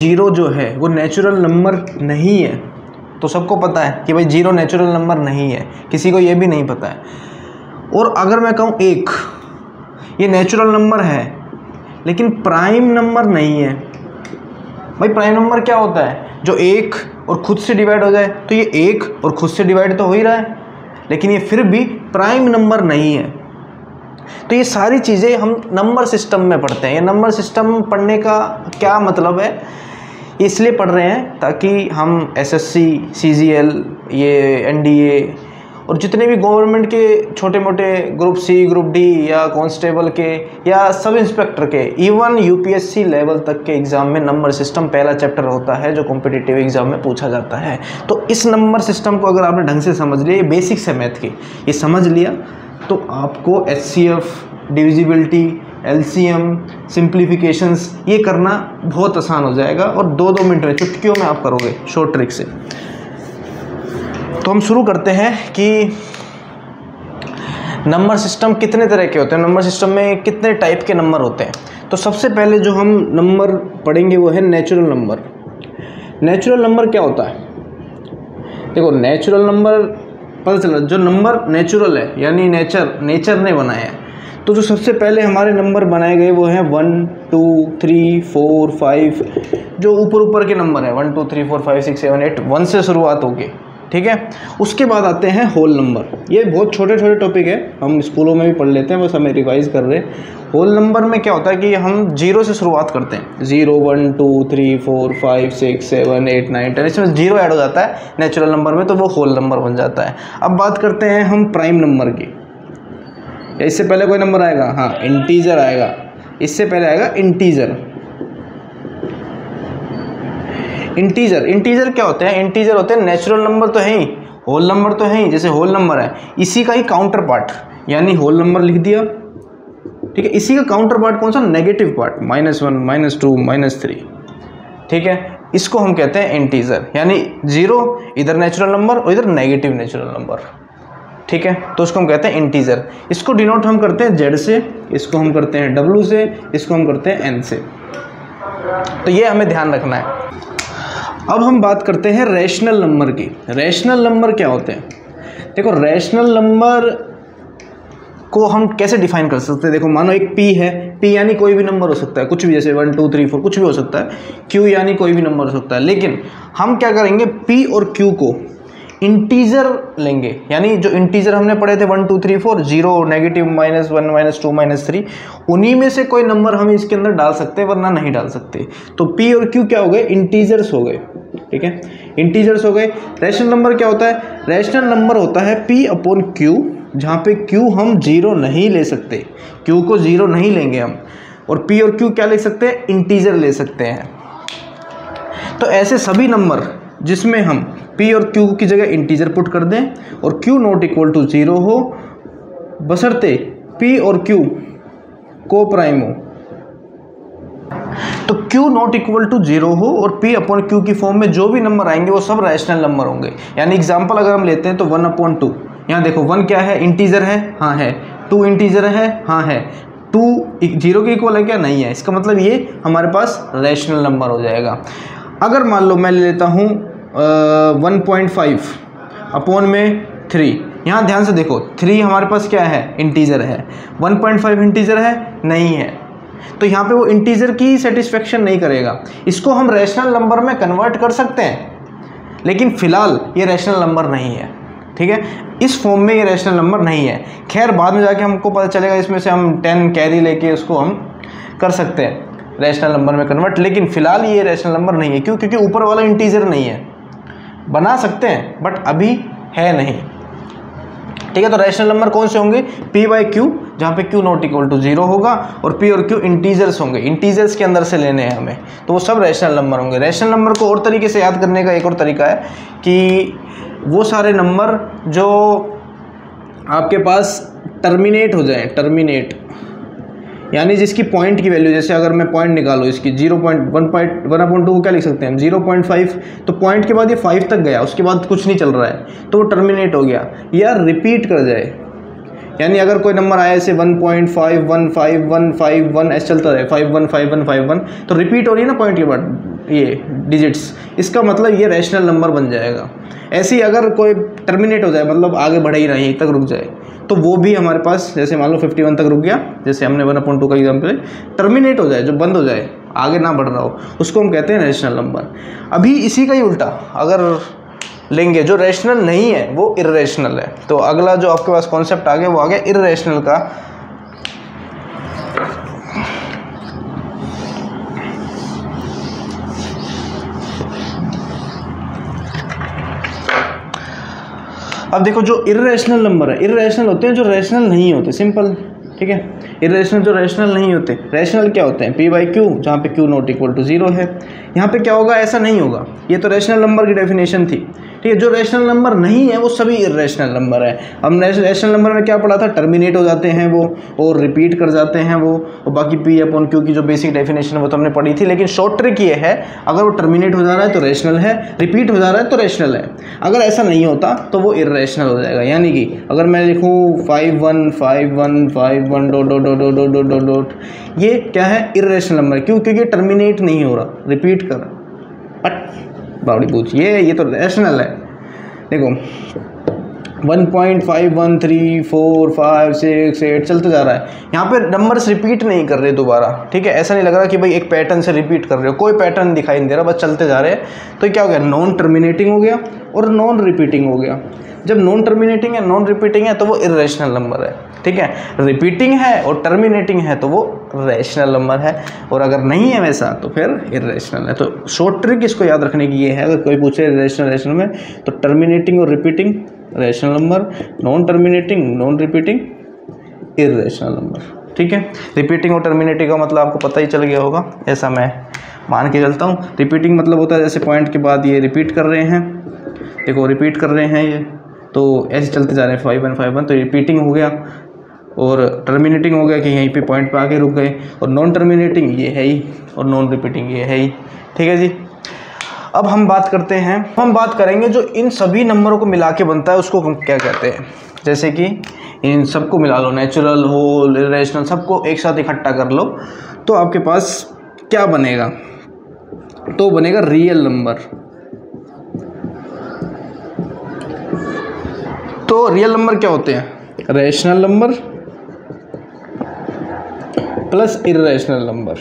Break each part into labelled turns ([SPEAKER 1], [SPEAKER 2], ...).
[SPEAKER 1] Zero जो है वो नेचुरल नंबर नहीं है, तो सबको पता है कि भाई जीरो नेचुरल नंबर नहीं है, किसी को ये भी नहीं पता है। और अगर मैं कहूँ एक, ये नेचुरल नंबर है लेकिन प्राइम नंबर नहीं है। भाई प्राइम नंबर क्या होता है? जो एक और खुद से डिवाइड हो जाए, तो ये एक और खुद से डिवाइड तो हो ही रहा है, लेकिन ये फिर भी प्राइम नंबर नहीं है। तो ये सारी चीज़ें हम नंबर सिस्टम में पढ़ते हैं। ये नंबर सिस्टम पढ़ने का क्या मतलब है? इसलिए पढ़ रहे हैं ताकि हम एसएससी, सीजीएल, ये एनडीए और जितने भी गवर्नमेंट के छोटे मोटे ग्रुप सी, ग्रुप डी या कांस्टेबल के या सब इंस्पेक्टर के, इवन यूपीएससी लेवल तक के एग्ज़ाम में नंबर सिस्टम पहला चैप्टर होता है जो कॉम्पिटिटिव एग्ज़ाम में पूछा जाता है। तो इस नंबर सिस्टम को अगर आपने ढंग से समझ लिया, ये बेसिक्स है मैथ की, ये समझ लिया तो आपको एचसीएफ, डिविजिबिलिटी, एलसीएम, सिंप्लीफिकेशंस ये करना बहुत आसान हो जाएगा और 2-2 मिनट में, चुटकियों में आप करोगे शॉर्ट ट्रिक से। तो हम शुरू करते हैं कि नंबर सिस्टम कितने तरह के होते हैं, नंबर सिस्टम में कितने टाइप के नंबर होते हैं। तो सबसे पहले जो हम नंबर पढ़ेंगे वो है नेचुरल नंबर। नेचुरल नंबर क्या होता है? देखो, नेचुरल नंबर पता चला, जो नंबर नेचुरल है यानी नेचर ने बनाया है, तो जो सबसे पहले हमारे नंबर बनाए गए वो हैं 1, 2, 3, 4, 5, जो ऊपर के नंबर है 1, 2, 3, 4, 5, 6, 7, 8, 1 से शुरुआत होगी, ठीक है। उसके बाद आते हैं होल नंबर। ये बहुत छोटे छोटे टॉपिक है, हम स्कूलों में भी पढ़ लेते हैं, बस हमें रिवाइज कर रहे हैं। होल नंबर में क्या होता है कि हम जीरो से शुरुआत करते हैं, 0, 1, 2, 3, 4, 5, 6, 7, 8, 9, 10, इसमें जीरो ऐड हो जाता है नेचुरल नंबर में, तो वो होल नंबर बन जाता है। अब बात करते हैं हम प्राइम नंबर की। इससे पहले कोई नंबर आएगा? हाँ, इंटीजर आएगा। इससे पहले आएगा इंटीजर। इंटीजर क्या होते हैं? इंटीजर होते हैं नेचुरल नंबर तो है ही, होल नंबर तो है ही, जैसे होल नंबर है इसी का ही काउंटर पार्ट, यानी होल नंबर लिख दिया, ठीक है। इसी का काउंटर पार्ट कौन सा? नेगेटिव पार्ट, -1, -2, -3, ठीक है। इसको हम कहते हैं इंटीजर, यानी जीरो इधर नेचुरल नंबर और इधर नेगेटिव नेचुरल नंबर, ठीक है। तो उसको हम कहते हैं इंटीजर। इसको डिनोट हम करते हैं जेड से, इसको हम करते हैं डब्ल्यू से, इसको हम करते हैं एन से। तो ये हमें ध्यान रखना है। अब हम बात करते हैं रैशनल नंबर की। रैशनल नंबर क्या होते हैं? देखो, रैशनल नंबर को हम कैसे डिफाइन कर सकते हैं? देखो, मानो एक पी है, पी यानी कोई भी नंबर हो सकता है, कुछ भी, जैसे 1, 2, 3, 4 कुछ भी हो सकता है। क्यू यानी कोई भी नंबर हो सकता है, लेकिन हम क्या करेंगे, पी और क्यू को इंटीजर लेंगे, यानी जो इंटीजर हमने पढ़े थे 1, 2, 3, 4, 0, नेगेटिव, -1, -2, -3, उन्हीं में से कोई नंबर हम इसके अंदर डाल सकते हैं, वरना नहीं डाल सकते। तो P और Q क्या हो गए? इंटीजर्स हो गए, ठीक है, इंटीजर्स हो गए। रैशनल नंबर क्या होता है? रैशनल नंबर होता है P/Q, जहाँ पे Q हम 0 नहीं ले सकते, Q को 0 नहीं लेंगे हम, और P और Q क्या ले सकते हैं? इंटीजर ले सकते हैं। तो ऐसे सभी नंबर जिसमें हम P और Q की जगह इंटीजर पुट कर दें और Q ≠ 0 हो, बशर्ते P और Q को प्राइम हो। तो Q ≠ 0 हो और P/Q की फॉर्म में जो भी नंबर आएंगे वो सब रैशनल नंबर होंगे। यानी एग्जांपल अगर हम लेते हैं तो 1/2, यहाँ देखो 1 क्या है? इंटीजर है, हाँ है। 2 इंटीजर है, हाँ है। 2 0 के इक्वल है क्या? नहीं है। इसका मतलब ये हमारे पास रैशनल नंबर हो जाएगा। अगर मान लो मैं ले लेता हूँ 1.5/3, यहाँ ध्यान से देखो 3 हमारे पास क्या है? इंटीजर है। 1.5 इंटीजर है? नहीं है। तो यहाँ पे वो इंटीजर की सेटिस्फेक्शन नहीं करेगा। इसको हम रैशनल नंबर में कन्वर्ट कर सकते हैं, लेकिन फिलहाल ये रैशनल नंबर नहीं है, ठीक है। इस फॉर्म में ये रैशनल नंबर नहीं है। खैर, बाद में जाके हमको पता चलेगा, इसमें से हम 10 कैरी लेके उसको हम कर सकते हैं रैशनल नंबर में कन्वर्ट, लेकिन फिलहाल ये रैशनल नंबर नहीं है। क्यों? क्योंकि ऊपर वाला इंटीजर नहीं है। बना सकते हैं बट अभी है नहीं, ठीक है। तो रैशनल नंबर कौन से होंगे? P/Q, जहाँ पे Q ≠ 0 होगा, और P और Q इंटीजर्स होंगे, इंटीजर्स के अंदर से लेने हैं हमें, तो वो सब रैशनल नंबर होंगे। रैशनल नंबर को और तरीके से याद करने का एक और तरीका है कि वो सारे नंबर जो आपके पास टर्मिनेट हो जाए, टर्मिनेट यानी जिसकी पॉइंट की वैल्यू, जैसे अगर मैं पॉइंट निकालो इसकी 0.1/2 को क्या लिख सकते हैं हम? 0.5, तो पॉइंट के बाद ये 5 तक गया, उसके बाद कुछ नहीं चल रहा है, तो वो टर्मिनेट हो गया। या रिपीट कर जाए, यानी अगर कोई नंबर आया ऐसे 1.5, 1, 5, 1, 5, 1 ऐसे चलता रहे, 5, 1, 5, 1, 5, 1, तो रिपीट हो रही है ना पॉइंट के बाद, ये डिजिट्स, इसका मतलब ये रैशनल नंबर बन जाएगा। ऐसे ही अगर कोई टर्मिनेट हो जाए, मतलब आगे बढ़े ही नहीं, यहीं तक रुक जाए, तो वो भी हमारे पास, जैसे मान लो 51 तक रुक गया, जैसे हमने 1/2 का एग्जाम्पल, टर्मिनेट हो जाए, जो बंद हो जाए, आगे ना बढ़ रहा हो, उसको हम कहते हैं रैशनल नंबर। अभी इसी का ही उल्टा अगर लेंगे, जो रैशनल नहीं है वो इर्रेशनल है, तो अगला जो आपके पास कॉन्सेप्ट आ गया वो आ गया इर्रेशनल का। अब देखो, जो इर्रेशनल नंबर है, इर्रेशनल होते हैं जो रैशनल नहीं होते, सिंपल, ठीक है। इर्रेशनल जो रैशनल नहीं होते, रैशनल क्या होते हैं, p/q, जहाँ पे q नॉट इक्वल टू 0 है। यहाँ पे क्या होगा, ऐसा नहीं होगा, ये तो रैशनल नंबर की डेफिनेशन थी, ठीक है। जो रैशनल नंबर नहीं है वो सभी इर्रेशनल नंबर है। हमने रैशनल नंबर में क्या पढ़ा था, टर्मिनेट हो जाते हैं वो, और रिपीट कर जाते हैं वो, और बाकी p/q की जो बेसिक डेफिनेशन है वो तो हमने पढ़ी थी। लेकिन शॉर्ट ट्रिक ये है, अगर वो टर्मिनेट हो जा रहा है तो रैशनल है, रिपीट हो जा रहा है तो रैशनल है, अगर ऐसा नहीं होता तो वो इर्रेशनल हो जाएगा। यानी कि अगर मैं लिखूँ 5 1 5 1 5 1 dot dot dot dot dot dot dot, ये क्या है, इर्रेशनल नंबर। क्यों? क्योंकि टर्मिनेट नहीं हो रहा, रिपीट कर बावड़ी पूछ, ये तो रैशनल है। देखो 1.513 4 5 6 8 चलते जा रहा है, यहाँ पे नंबर्स रिपीट नहीं कर रहे दोबारा, ठीक है। ऐसा नहीं लग रहा कि भाई एक पैटर्न से रिपीट कर रहे हो, कोई पैटर्न दिखाई नहीं दे रहा, बस चलते जा रहे हैं। तो क्या हो गया, नॉन टर्मिनेटिंग हो गया और नॉन रिपीटिंग हो गया। जब नॉन टर्मिनेटिंग है, नॉन रिपीटिंग है, तो वो इर्रेशनल नंबर है, ठीक है। रिपीटिंग है और टर्मिनेटिंग है तो वो रैशनल नंबर है, और अगर नहीं है वैसा तो फिर इर्रेशनल है। तो शॉर्ट ट्रिक इसको याद रखने की ये है, अगर कोई पूछे रैशनल में, तो टर्मिनेटिंग और repeating rational number, non terminating non repeating irrational number, ठीक है। रिपीटिंग और टर्मिनेटिंग का मतलब आपको पता ही चल गया होगा, ऐसा मैं मान के चलता हूँ। रिपीटिंग मतलब होता है जैसे पॉइंट के बाद ये रिपीट कर रहे हैं, देखो रिपीट कर रहे हैं ये, तो ऐसे चलते जा रहे हैं 5 1 5 1, तो रिपीटिंग हो गया। और टर्मिनेटिंग हो गया कि यहीं पे पॉइंट पे आके रुक गए। और नॉन टर्मिनेटिंग ये है ही, और नॉन रिपीटिंग ये है ही, ठीक है जी। अब हम बात करते हैं, हम बात करेंगे जो इन सभी नंबरों को मिला के बनता है उसको हम क्या कहते हैं। जैसे कि इन सबको मिला लो, नेचुरल, होल, इर्रेशनल, सबको एक साथ इकट्ठा कर लो, तो आपके पास क्या बनेगा, तो बनेगा रियल नंबर। तो रियल नंबर क्या होते हैं, rational number plus irrational number.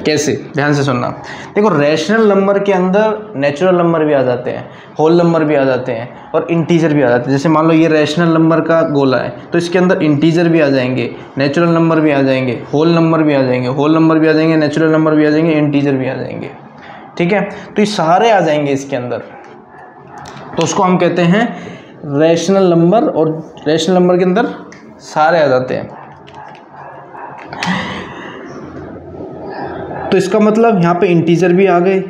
[SPEAKER 1] कैसे, ध्यान से सुनना। देखो रैशनल नंबर के अंदर नेचुरल नंबर भी आ जाते हैं, होल नंबर भी आ जाते हैं, और इंटीजर भी आ जाते हैं। जैसे मान लो ये रैशनल नंबर का गोला है, तो इसके अंदर इंटीजर भी आ जाएंगे, नेचुरल नंबर भी आ जाएंगे, होल नंबर भी आ जाएंगे, होल नंबर भी आ जाएंगे, नेचुरल नंबर भी आ जाएंगे, इंटीजर भी आ जाएंगे, ठीक है। तो ये सारे आ जाएंगे इसके अंदर, तो उसको हम कहते हैं रैशनल नंबर, और रैशनल नंबर के अंदर सारे आ जाते हैं। तो इसका मतलब यहाँ पे इंटीजर भी आ गए।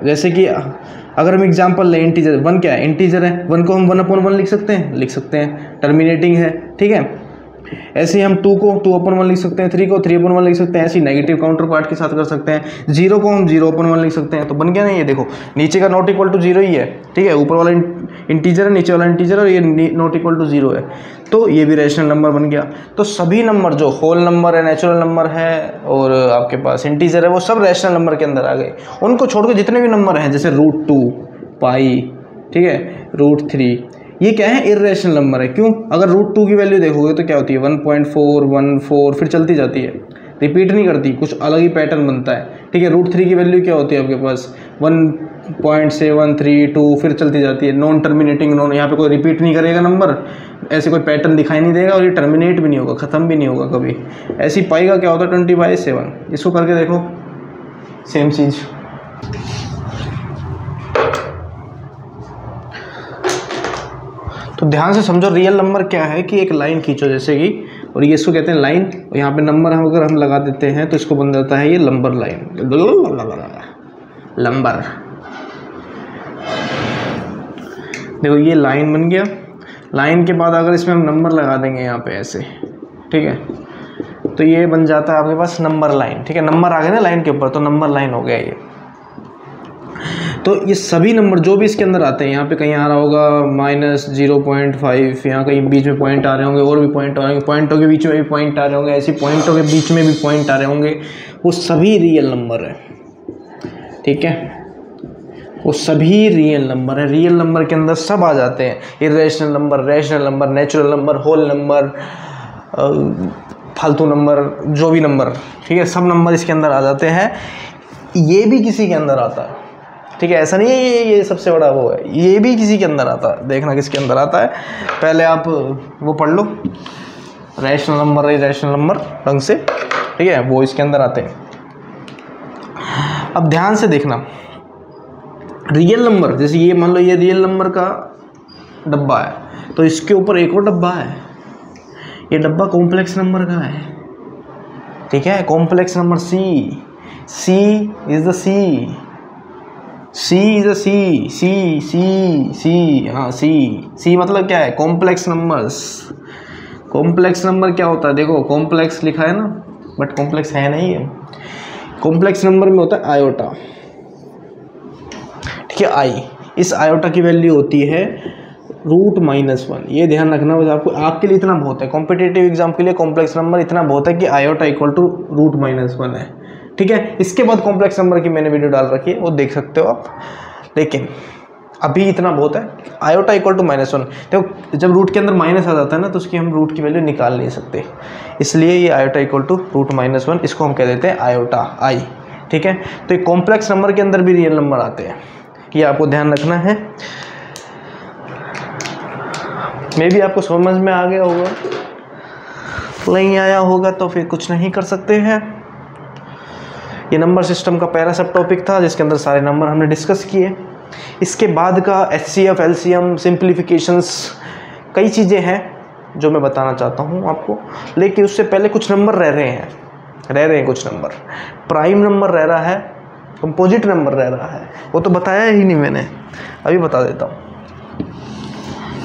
[SPEAKER 1] जैसे कि अगर हम एग्जांपल लें, इंटीजर 1 क्या है, इंटीजर है, 1 को हम 1/1 लिख सकते हैं, टर्मिनेटिंग है, ठीक है। ऐसे ही हम 2 को 2/1 लिख सकते हैं, 3 को 3/1 लिख सकते हैं, ऐसे ही नेगेटिव काउंटर पार्ट के साथ कर सकते हैं। 0 को हम 0/1 लिख सकते हैं, तो बन गया नहीं, ये देखो नीचे का नॉट इक्वल टू 0 ही है, ठीक है। ऊपर वाला इंटीजर है, नीचे वाला इंटीजर है, और ये नॉट इक्वल टू 0 है, तो ये भी रैशनल नंबर बन गया। तो सभी नंबर जो होल नंबर है, नेचुरल नंबर है, और आपके पास इंटीजर है, वो सब रैशनल नंबर के अंदर आ गए। उनको छोड़ के जितने भी नंबर हैं, जैसे √2, पाई, ठीक है, √3, ये क्या है, इर्रेशनल नंबर है। क्यों? अगर √2 की वैल्यू देखोगे तो क्या होती है, 1.414, फिर चलती जाती है, रिपीट नहीं करती, कुछ अलग ही पैटर्न बनता है, ठीक है। √3 की वैल्यू क्या होती है आपके पास, 1.732, फिर चलती जाती है। नॉन टर्मिनेटिंग, नॉन, यहाँ पे कोई रिपीट नहीं करेगा नंबर, ऐसे कोई पैटर्न दिखाई नहीं देगा, और ये टर्मिनेट भी नहीं होगा, ख़त्म भी नहीं होगा कभी। ऐसी पाई का क्या होता है, 20/7, इसको करके देखो, सेम चीज़। तो ध्यान से समझो, रियल नंबर क्या है कि एक लाइन खींचो जैसे कि, और ये इसको कहते हैं लाइन, और यहाँ पे नंबर अगर हम लगा देते हैं तो इसको बन जाता है ये लंबर लाइन, लंबर। देखो ये लाइन बन गया। लाइन के बाद अगर इसमें हम नंबर लगा देंगे यहाँ पे ऐसे, ठीक है, तो ये बन जाता है आपके पास नंबर लाइन, ठीक है। नंबर आ गए ना लाइन के ऊपर, तो नंबर लाइन हो गया ये। तो ये सभी नंबर जो भी इसके अंदर आते हैं, यहाँ पे कहीं आ रहा होगा -0.5, यहाँ कहीं बीच में पॉइंट आ रहे होंगे, और भी पॉइंट आ रहे होंगे, पॉइंटों के बीच में भी पॉइंट आ रहे होंगे, ऐसे पॉइंटों के बीच में भी पॉइंट आ रहे होंगे, वो सभी रियल नंबर है, ठीक है, वो सभी रियल नंबर है। रियल नंबर के अंदर सब आ जाते हैं, irrational number, rational number, natural number, whole number, फालतू नंबर, जो भी नंबर, ठीक है, सब नंबर इसके अंदर आ जाते हैं। ये भी किसी के अंदर आता है, ठीक है, ऐसा नहीं है ये सबसे बड़ा वो है, ये भी किसी के अंदर आता है। देखना किसके अंदर आता है, पहले आप वो पढ़ लो, रैशनल नंबर, इरेशनल नंबर ढंग से, ठीक है, वो इसके अंदर आते हैं। अब ध्यान से देखना, रियल नंबर, जैसे ये मान लो ये रियल नंबर का डब्बा है, तो इसके ऊपर एक और डब्बा है, ये डब्बा कॉम्प्लेक्स नंबर का है, ठीक है, complex number C is the C, हाँ सी मतलब क्या है, कॉम्प्लेक्स नंबर्स। कॉम्प्लेक्स नंबर क्या होता है, देखो कॉम्प्लेक्स लिखा है ना, बट कॉम्प्लेक्स है नहीं है। कॉम्प्लेक्स नंबर में होता है आयोटा, ठीक है, आई, इस आयोटा की वैल्यू होती है √-1। ये ध्यान रखना, बस आपको, आपके लिए इतना बहुत है, कॉम्पिटिटिव एग्जाम के लिए कॉम्प्लेक्स नंबर इतना बहुत है कि आयोटा इक्वल टू √-1 है, ठीक है। इसके बाद कॉम्प्लेक्स नंबर की मैंने वीडियो डाल रखी है, वो देख सकते हो आप, लेकिन अभी इतना बहुत है, आयोटा इक्वल टू -1। देखो जब रूट के अंदर माइनस आ जाता है ना, तो उसकी हम रूट की वैल्यू निकाल नहीं सकते, इसलिए ये आयोटा इक्वल टू √-1, इसको हम कह देते हैं आयोटा, आई, ठीक है। तो एक कॉम्प्लेक्स नंबर के अंदर भी रियल नंबर आते हैं, ये आपको ध्यान रखना है। मे भी आपको समझ में आ गया होगा, नहीं आया होगा तो फिर कुछ नहीं कर सकते हैं। ये नंबर सिस्टम का पहला सब टॉपिक था, जिसके अंदर सारे नंबर हमने डिस्कस किए। इसके बाद का HCF, LCM, सिंप्लीफिकेशंस, कई चीज़ें हैं जो मैं बताना चाहता हूँ आपको, लेकिन उससे पहले कुछ नंबर रह रहे हैं कुछ नंबर। प्राइम नंबर रह रहा है, कंपोजिट नंबर रह रहा है, वो तो बताया ही नहीं मैंने, अभी बता देता हूँ।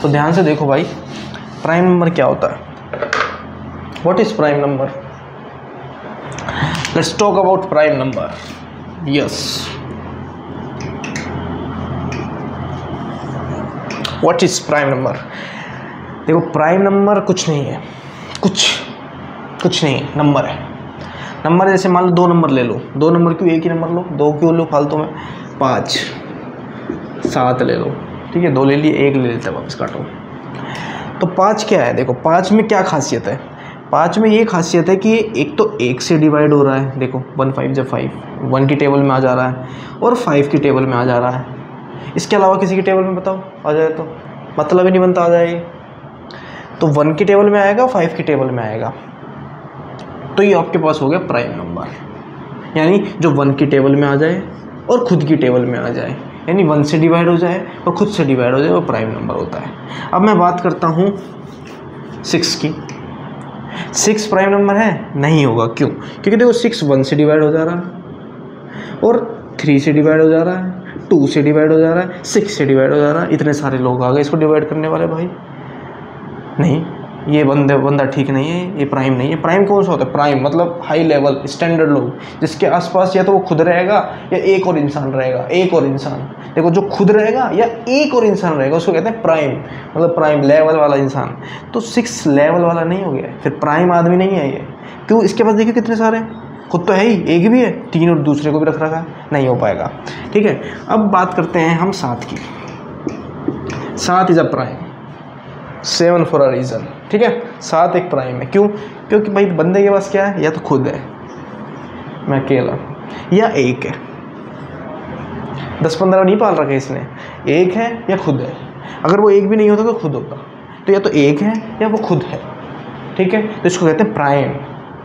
[SPEAKER 1] तो ध्यान से देखो भाई, प्राइम नंबर क्या होता है, what is prime number? Let's talk about prime number. Yes, what is prime number? देखो प्राइम नंबर कुछ नहीं है, कुछ नहीं है, नंबर है। नंबर जैसे मान लो 2 नंबर ले लो, 2 नंबर क्यों, एक ही नंबर लो, 2 क्यों लो फालतू में, 5, 7 ले लो, ठीक है, 2 ले लिए, 1 ले लेते हैं, वापस काटो। तो 5 क्या है, देखो 5 में क्या खासियत है, 5 में ये खासियत है कि एक तो 1 से डिवाइड हो रहा है, देखो 1 5 जब 5 1 की टेबल में आ जा रहा है, और 5 की टेबल में आ जा रहा है। इसके अलावा किसी की टेबल में बताओ आ जाए तो मतलब ही नहीं बनता, आ जाएगी तो 1 की टेबल में आएगा, 5 की टेबल में आएगा, तो ये आपके पास हो गया प्राइम नंबर, यानी जो 1 की टेबल में आ जाए और खुद की टेबल में आ जाए, यानी 1 से डिवाइड हो जाए और खुद से डिवाइड हो जाए, वो प्राइम नंबर होता है। अब मैं बात करता हूँ 6 की। 6 प्राइम नंबर है? नहीं होगा, क्यों? क्योंकि देखो 6 1 से डिवाइड हो जा रहा है और 3 से डिवाइड हो जा रहा है, 2 से डिवाइड हो जा रहा है, 6 से डिवाइड हो जा रहा है। इतने सारे लोग आ गए इसको डिवाइड करने वाले भाई, नहीं ये बंदा ठीक नहीं है, ये प्राइम नहीं है। प्राइम कौन सा होता है? प्राइम मतलब हाई लेवल स्टैंडर्ड लोग, जिसके आसपास या तो वो खुद रहेगा या एक और इंसान रहेगा। एक और इंसान, देखो जो खुद रहेगा या एक और इंसान रहेगा उसको कहते हैं प्राइम, मतलब प्राइम लेवल वाला इंसान। तो 6 लेवल वाला नहीं हो गया, फिर प्राइम आदमी नहीं है ये। क्यों? इसके पास देखिए कितने सारे, खुद तो है ही, एक भी है, 3 और दूसरे को भी रख रखा है, नहीं हो पाएगा। ठीक है, अब बात करते हैं हम 7 की। 7 is a prime, 7 for a reason. ठीक है, 7 एक प्राइम है। क्यों? क्योंकि भाई बंदे के पास क्या है, या तो खुद है, मैं अकेला, या एक है, 10-15 नहीं पाल रखे इसने, एक है या खुद है। अगर वो एक भी नहीं होता तो खुद होता, तो या तो एक है या वो खुद है। ठीक है, तो इसको कहते हैं प्राइम।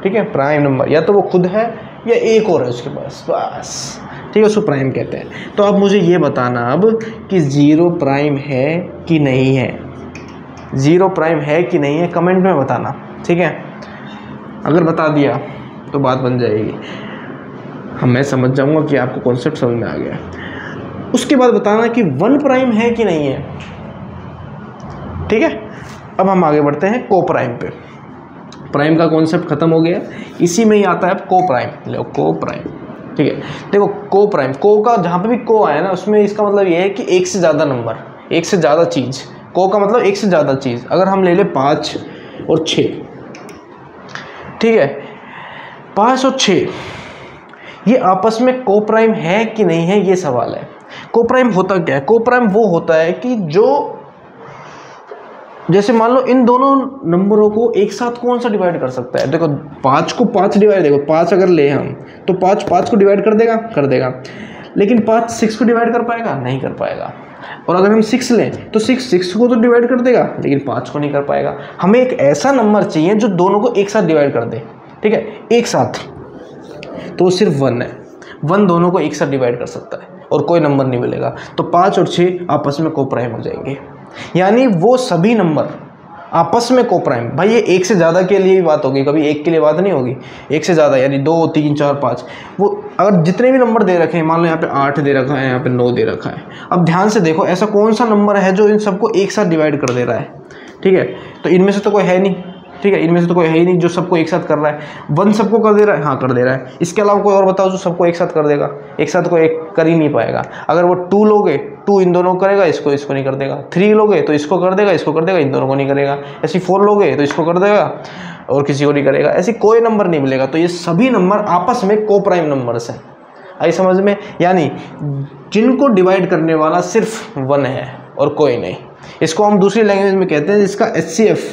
[SPEAKER 1] ठीक है, प्राइम नंबर या तो वो खुद है या एक और है उसके पास, बस। ठीक है, उसको प्राइम कहते हैं। तो अब मुझे ये बताना अब कि 0 प्राइम है कि नहीं है। 0 प्राइम है कि नहीं है, कमेंट में बताना। ठीक है, अगर बता दिया तो बात बन जाएगी, मैं समझ जाऊंगा कि आपको कॉन्सेप्ट समझ में आ गया। उसके बाद बताना कि 1 प्राइम है कि नहीं है। ठीक है, अब हम आगे बढ़ते हैं को प्राइम पे। प्राइम का कॉन्सेप्ट खत्म हो गया, इसी में ही आता है को प्राइम। लो को प्राइम, ठीक है, देखो को प्राइम, को का जहाँ पे भी को आया ना उसमें इसका मतलब ये है कि एक से ज़्यादा नंबर, एक से ज़्यादा चीज़। को का मतलब एक से ज़्यादा चीज़। अगर हम ले ले 5 और 6, ठीक है, 5 और 6, ये आपस में को प्राइम है कि नहीं है, ये सवाल है। को प्राइम होता क्या है? को प्राइम वो होता है कि जो, जैसे मान लो इन दोनों नंबरों को एक साथ कौन सा डिवाइड कर सकता है? देखो 5 को 5 डिवाइड, देखो 5 अगर ले हम तो 5 5 को डिवाइड कर देगा, कर देगा, लेकिन 5 6 को डिवाइड कर पाएगा? नहीं कर पाएगा। और अगर हम 6 लें तो 6 6 को तो डिवाइड कर देगा, लेकिन 5 को नहीं कर पाएगा। हमें एक ऐसा नंबर चाहिए जो दोनों को एक साथ डिवाइड कर दे, ठीक है, एक साथ, तो सिर्फ 1 है। 1 दोनों को एक साथ डिवाइड कर सकता है और कोई नंबर नहीं मिलेगा। तो 5 और 6 आपस में को प्राइम हो जाएंगे, यानी वो सभी नंबर आपस में को प्राइम। भाई ये एक से ज़्यादा के लिए भी बात होगी, कभी एक के लिए बात नहीं होगी, एक से ज़्यादा यानी 2 3 4 5, वो अगर जितने भी नंबर दे रखे हैं, मान लो यहाँ पे 8 दे रखा है, यहाँ पे 9 दे रखा है, अब ध्यान से देखो ऐसा कौन सा नंबर है जो इन सबको एक साथ डिवाइड कर दे रहा है, ठीक है, तो इनमें से तो कोई है नहीं, ठीक है, इनमें से तो कोई है ही नहीं जो सबको एक साथ कर रहा है। 1 सबको कर दे रहा है, हाँ कर दे रहा है, इसके अलावा कोई और बताओ जो सबको एक साथ कर देगा? एक साथ कोई एक कर ही नहीं पाएगा। अगर वो 2 लोगे, 2 इन दोनों करेगा, इसको नहीं कर देगा। 3 लोगे तो इसको कर देगा, इसको कर देगा, इन दोनों को नहीं करेगा। ऐसी 4 लोगे तो इसको कर देगा और किसी को नहीं करेगा। ऐसी कोई नंबर नहीं मिलेगा। तो ये सभी नंबर आपस में को प्राइम नंबर्स हैं। आई समझ में? यानी जिनको डिवाइड करने वाला सिर्फ 1 है और कोई नहीं। इसको हम दूसरी लैंग्वेज में कहते हैं जिसका HCF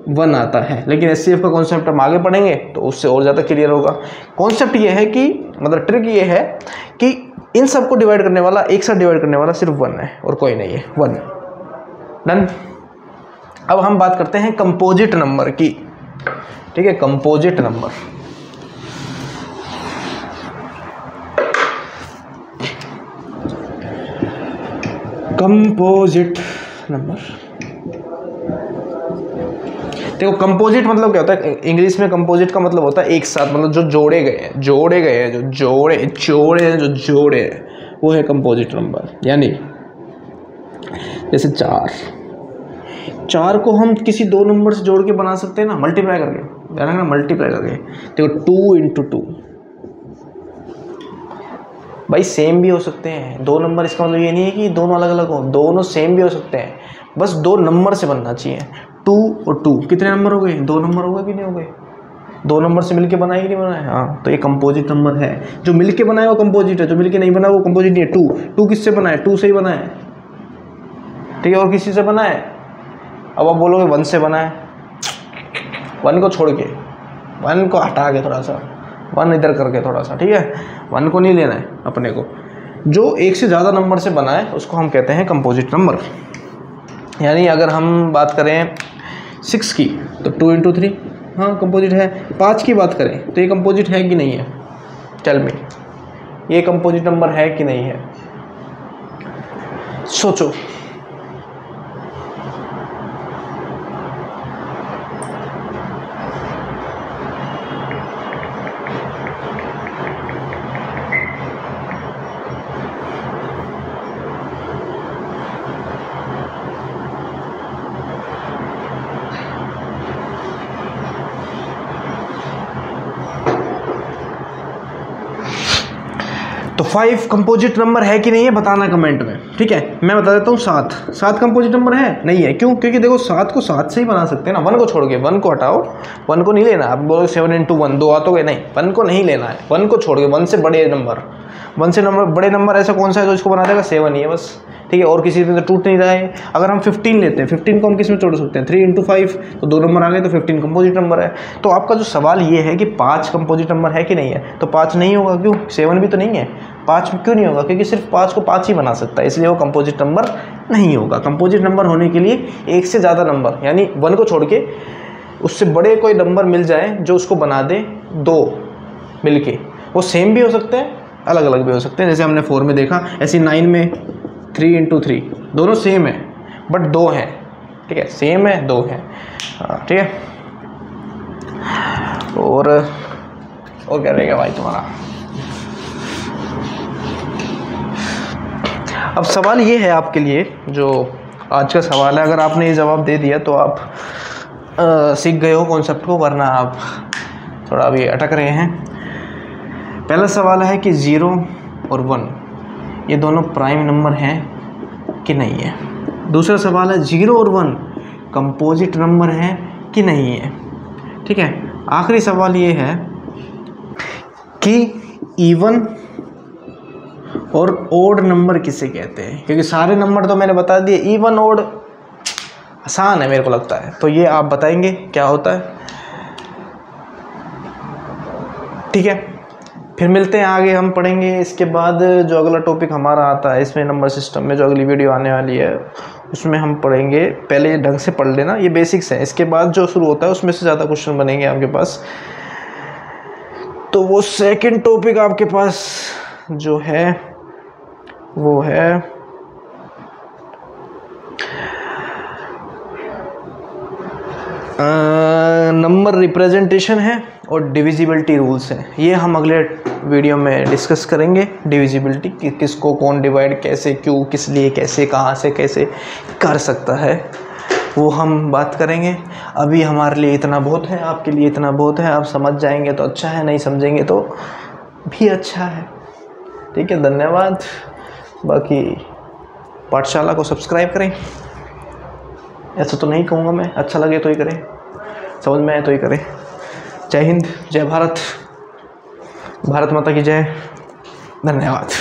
[SPEAKER 1] 1 आता है, लेकिन HCF का कॉन्सेप्ट हम आगे पढ़ेंगे तो उससे और ज़्यादा क्लियर होगा। कॉन्सेप्ट ये है कि, मतलब ट्रिक ये है कि इन सबको डिवाइड करने वाला, एक साथ डिवाइड करने वाला सिर्फ 1 है और कोई नहीं है। 1 डन। अब हम बात करते हैं कंपोजिट नंबर की, ठीक है, कंपोजिट नंबर। कंपोजिट नंबर, देखो कंपोजिट मतलब क्या होता है? इंग्लिश में कंपोजिट का मतलब होता है एक साथ, मतलब जो जोड़े गए हैं, जो जोड़े हैं वो है कंपोजिट नंबर। यानी जैसे 4 को हम किसी 2 नंबर से जोड़ के बना सकते हैं ना, मल्टीप्लाई करके, मल्टीप्लाई करके। देखो 2 × 2, भाई सेम भी हो सकते हैं 2 नंबर, इसका मतलब ये नहीं है कि दोनों अलग अलग हो, दोनों सेम भी हो सकते हैं, बस 2 नंबर से बनना चाहिए। 2 और 2 कितने नंबर हो गए? 2 नंबर हो गए कि नहीं हो गए? 2 नंबर से मिलके बनाया कि नहीं बनाया? हाँ, तो ये कंपोजिट नंबर है। जो मिलके बनाया वो कंपोजिट है, जो मिलके नहीं बना वो कंपोजिट नहीं है। 2 किससे बना है? 2 से ही बना है, ठीक है, और किसी से बना है? अब आप बोलोगे 1 से बना है, 1 को छोड़ के, 1 को हटा के थोड़ा सा, 1 इधर करके थोड़ा सा, ठीक है, 1 को नहीं लेना है अपने को। जो एक से ज़्यादा नंबर से बना है उसको हम कहते हैं कंपोजिट नंबर। यानी अगर हम बात करें 6 की तो 2 × 3, हाँ कंपोजिट है। 5 की बात करें तो ये कंपोजिट है कि नहीं है? टेल मी, ये कंपोजिट नंबर है कि नहीं है? सोचो। तो 5 कंपोजिट नंबर है कि नहीं है बताना कमेंट में, ठीक है। मैं बता देता हूँ 7 कंपोजिट नंबर है? नहीं है। क्यों? क्योंकि देखो 7 को 7 से ही बना सकते हैं ना, 1 को छोड़ के, 1 को हटाओ, 1 को नहीं लेना। आप बोलोगे 7 × 1 2 आता गए, नहीं, 1 को नहीं लेना है, 1 को छोड़ के, 1 से बड़े नंबर, 1 से बड़े नंबर ऐसा कौन सा है जो इसको बना देगा? 7 ही है बस, ठीक है, और किसी में तो टूट नहीं रहा है। अगर हम 15 लेते हैं, 15 को हम किस में जोड़ सकते हैं? 3 × 5, तो 2 नंबर आ गए, तो 15 कंपोजिट नंबर है। तो आपका जो सवाल ये है कि 5 कंपोजिट नंबर है कि नहीं है, तो 5 नहीं होगा। क्यों? 7 भी तो नहीं है, 5 क्यों नहीं होगा? क्योंकि सिर्फ 5 को 5 ही बना सकता है, इसलिए वो कंपोजिट नंबर नहीं होगा। कंपोजिट नंबर होने के लिए एक से ज़्यादा नंबर, यानी 1 को छोड़ के उससे बड़े कोई नंबर मिल जाए जो उसको बना दे 2 मिलके। वो सेम भी हो सकते हैं, अलग अलग भी हो सकते हैं, जैसे हमने 4 में देखा, ऐसे 9 में 3 × 3 दोनों सेम है बट 2 हैं, ठीक है, सेम है 2 हैं, ठीक है। और क्या रहेगा भाई तुम्हारा? अब सवाल ये है आपके लिए, जो आज का सवाल है, अगर आपने ये जवाब दे दिया तो आप सीख गए हो कॉन्सेप्ट को, वरना आप थोड़ा अभी अटक रहे हैं। पहला सवाल है कि 0 और 1 ये दोनों प्राइम नंबर हैं कि नहीं है। दूसरा सवाल है 0 और 1 कंपोजिट नंबर हैं कि नहीं है, ठीक है। आखिरी सवाल ये है कि इवन और ओड नंबर किसे कहते हैं, क्योंकि सारे नंबर तो मैंने बता दिए, इवन ओड आसान है मेरे को लगता है, तो ये आप बताएंगे क्या होता है। ठीक है, फिर मिलते हैं आगे, हम पढ़ेंगे इसके बाद जो अगला टॉपिक हमारा आता है इसमें नंबर सिस्टम में, जो अगली वीडियो आने वाली है उसमें हम पढ़ेंगे। पहले ये ढंग से पढ़ लेना, ये बेसिक्स है, इसके बाद जो शुरू होता है उसमें से ज़्यादा क्वेश्चन बनेंगे आपके पास। तो वो सेकंड टॉपिक आपके पास जो है वो है नंबर रिप्रेजेंटेशन है और डिविजिबिलिटी रूल्स हैं। ये हम अगले वीडियो में डिस्कस करेंगे। डिविजिबिलिटी कि किसको कौन डिवाइड कैसे, क्यों, किस लिए, कैसे, कहाँ से कैसे कर सकता है, वो हम बात करेंगे। अभी हमारे लिए इतना बहुत है, आपके लिए इतना बहुत है। आप समझ जाएंगे तो अच्छा है, नहीं समझेंगे तो भी अच्छा है। ठीक है, धन्यवाद। बाकी पाठशाला को सब्सक्राइब करें, ऐसा तो नहीं कहूँगा मैं, अच्छा लगे तो ही करें, समझ में आए तो ही करें। जय हिंद, जय भारत, भारत माता की जय, धन्यवाद।